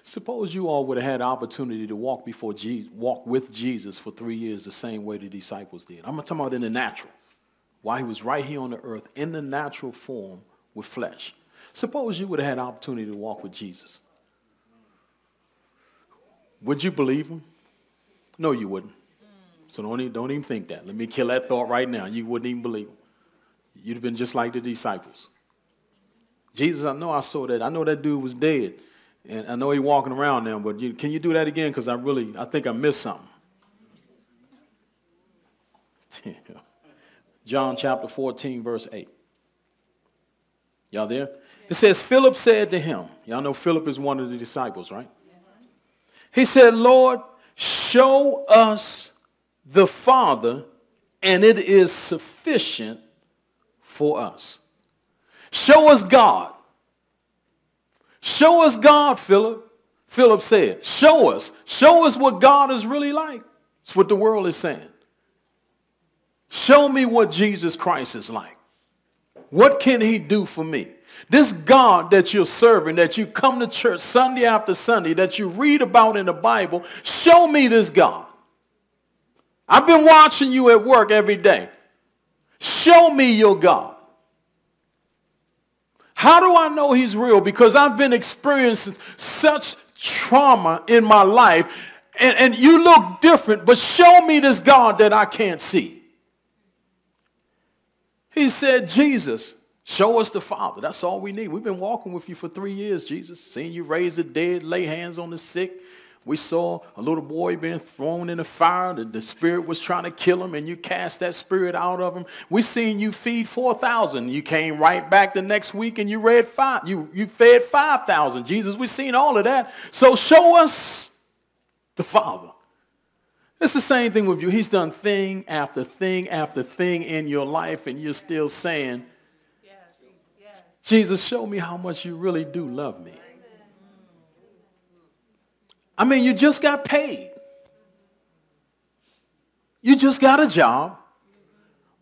Suppose you all would have had the opportunity to walk with Jesus for 3 years the same way the disciples did. I'm talking about in the natural, while he was right here on the earth in the natural form with flesh. Suppose you would have had the opportunity to walk with Jesus. Would you believe him? No, you wouldn't. So don't even think that. Let me kill that thought right now. You wouldn't even believe him. You'd have been just like the disciples. Jesus, I know I saw that. I know that dude was dead. And I know he's walking around now, but can you do that again? Because I think I missed something. John chapter 14, verse 8. Y'all there? It says, Philip said to him, y'all know Philip is one of the disciples, right? He said, Lord, show us the Father, and it is sufficient for us. Show us God. Show us God, Philip. Philip said, show us. Show us what God is really like. That's what the world is saying. Show me what Jesus Christ is like. What can he do for me? This God that you're serving, that you come to church Sunday after Sunday, that you read about in the Bible, show me this God. I've been watching you at work every day. Show me your God. How do I know he's real? Because I've been experiencing such trauma in my life, and you look different, but show me this God that I can't see. He said, Jesus, show us the Father. That's all we need. We've been walking with you for 3 years, Jesus. Seeing you raise the dead, lay hands on the sick. We saw a little boy being thrown in the fire. The spirit was trying to kill him, and you cast that spirit out of him. We seen you feed 4,000. You came right back the next week, and you fed 5,000. Jesus, we seen all of that. So show us the Father. It's the same thing with you. He's done thing after thing after thing in your life, and you're still saying, Jesus, show me how much you really do love me. I mean, you just got paid. You just got a job.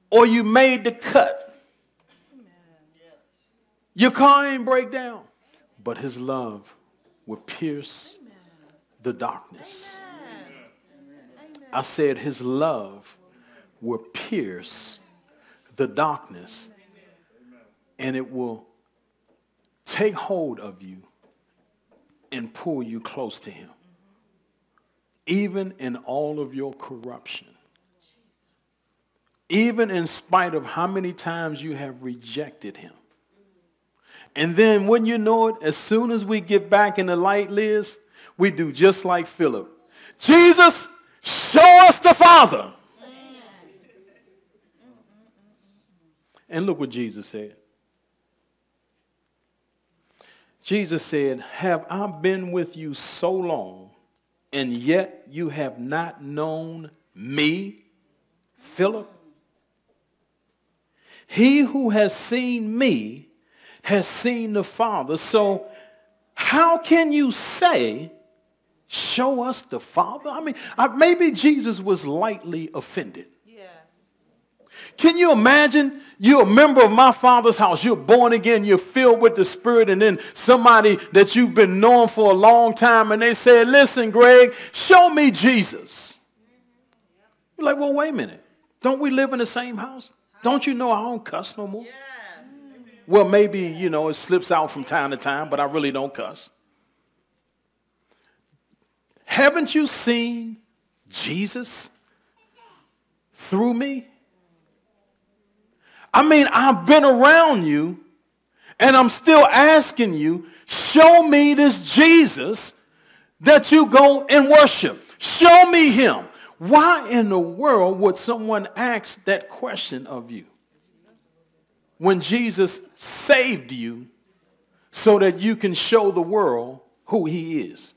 Or you made the cut. Your car ain't break down. But his love will pierce the darkness. I said his love will pierce the darkness. And it will take hold of you and pull you close to him. Even in all of your corruption. Even in spite of how many times you have rejected him. And then when you know it, as soon as we get back in the light, Liz, we do just like Philip. Jesus, show us the Father. And look what Jesus said. Jesus said, have I been with you so long, and yet you have not known me, Philip? He who has seen me has seen the Father. So how can you say, show us the Father? I mean, maybe Jesus was lightly offended. Can you imagine? You're a member of my Father's house. You're born again. You're filled with the Spirit. And then somebody that you've been knowing for a long time, and they say, listen, Greg, show me Jesus. You're like, well, wait a minute. Don't we live in the same house? Don't you know I don't cuss no more? Well, maybe, it slips out from time to time, but I really don't cuss. Haven't you seen Jesus through me? I mean, I've been around you, and I'm still asking you, show me this Jesus that you go and worship. Show me him. Why in the world would someone ask that question of you when Jesus saved you so that you can show the world who he is?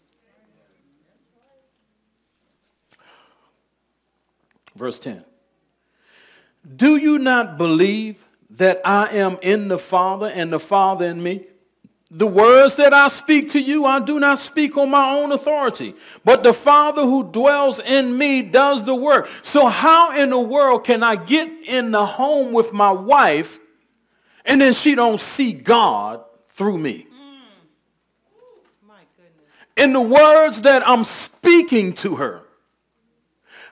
Verse 10. Do you not believe that I am in the Father and the Father in me? The words that I speak to you, I do not speak on my own authority, but the Father who dwells in me does the work. So how in the world can I get in the home with my wife and then she don't see God through me? in the words that I'm speaking to her?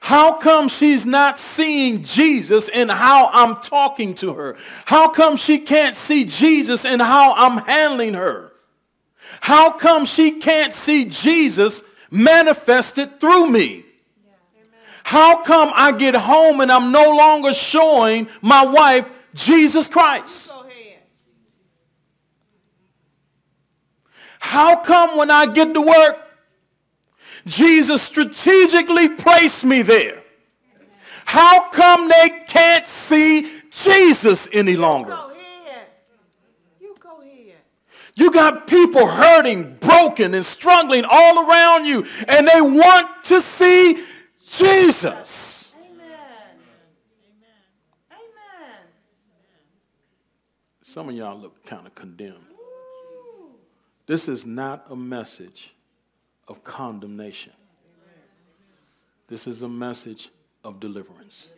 How come she's not seeing Jesus in how I'm talking to her? How come she can't see Jesus in how I'm handling her? How come she can't see Jesus manifested through me? How come I get home and I'm no longer showing my wife Jesus Christ? How come when I get to work, Jesus strategically placed me there? How come they can't see Jesus any longer? You go ahead. You got people hurting, broken, and struggling all around you, and they want to see Jesus. Amen. Amen. Some of y'all look kind of condemned. This is not a message of condemnation. This is a message of deliverance.